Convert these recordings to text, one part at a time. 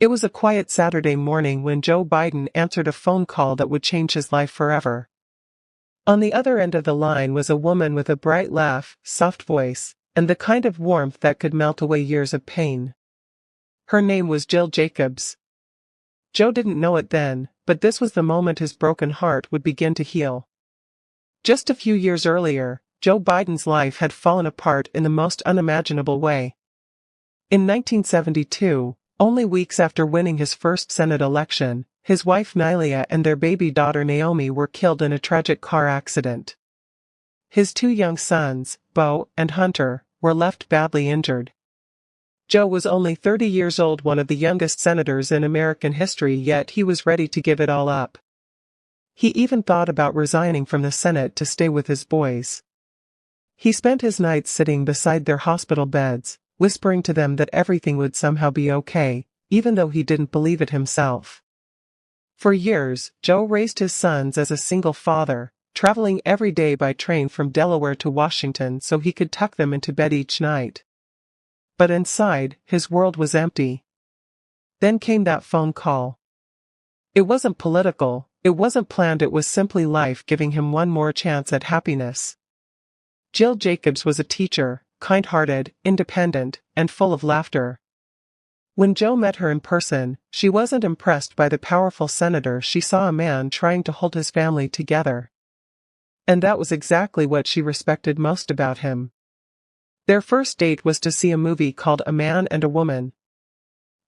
It was a quiet Saturday morning when Joe Biden answered a phone call that would change his life forever. On the other end of the line was a woman with a bright laugh, soft voice, and the kind of warmth that could melt away years of pain. Her name was Jill Jacobs. Joe didn't know it then, but this was the moment his broken heart would begin to heal. Just a few years earlier, Joe Biden's life had fallen apart in the most unimaginable way. In 1972, only weeks after winning his first Senate election, his wife Nylia and their baby daughter Naomi were killed in a tragic car accident. His two young sons, Beau and Hunter, were left badly injured. Joe was only 30 years old, one of the youngest senators in American history, yet he was ready to give it all up. He even thought about resigning from the Senate to stay with his boys. He spent his nights sitting beside their hospital beds, whispering to them that everything would somehow be okay, even though he didn't believe it himself. For years, Joe raised his sons as a single father, traveling every day by train from Delaware to Washington so he could tuck them into bed each night. But inside, his world was empty. Then came that phone call. It wasn't political, it wasn't planned, it was simply life giving him one more chance at happiness. Jill Jacobs was a teacher, kind-hearted, independent, and full of laughter. When Joe met her in person, she wasn't impressed by the powerful senator. She saw a man trying to hold his family together. And that was exactly what she respected most about him. Their first date was to see a movie called A Man and a Woman.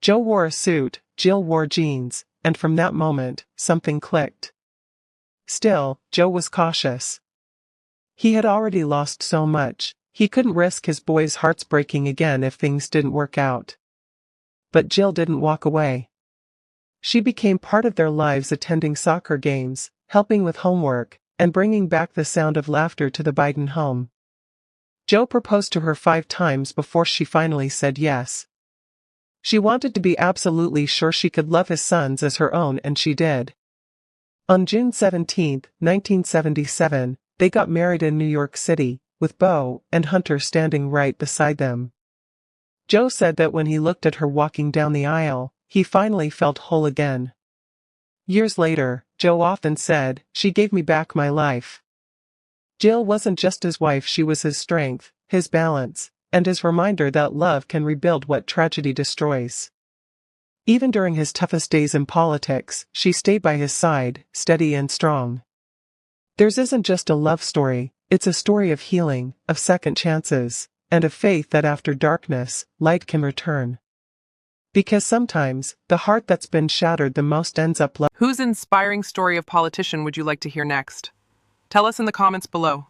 Joe wore a suit, Jill wore jeans, and from that moment, something clicked. Still, Joe was cautious. He had already lost so much, he couldn't risk his boys' hearts breaking again if things didn't work out. But Jill didn't walk away. She became part of their lives, attending soccer games, helping with homework, and bringing back the sound of laughter to the Biden home. Joe proposed to her 5 times before she finally said yes. She wanted to be absolutely sure she could love his sons as her own, and she did. On June 17, 1977, they got married in New York City, with Beau and Hunter standing right beside them. Joe said that when he looked at her walking down the aisle, he finally felt whole again. Years later, Joe often said, "She gave me back my life." Jill wasn't just his wife, she was his strength, his balance, and his reminder that love can rebuild what tragedy destroys. Even during his toughest days in politics, she stayed by his side, steady and strong. Theirs isn't just a love story, it's a story of healing, of second chances, and of faith that after darkness, light can return. Because sometimes, the heart that's been shattered the most ends up loved. Whose inspiring story of politician would you like to hear next? Tell us in the comments below.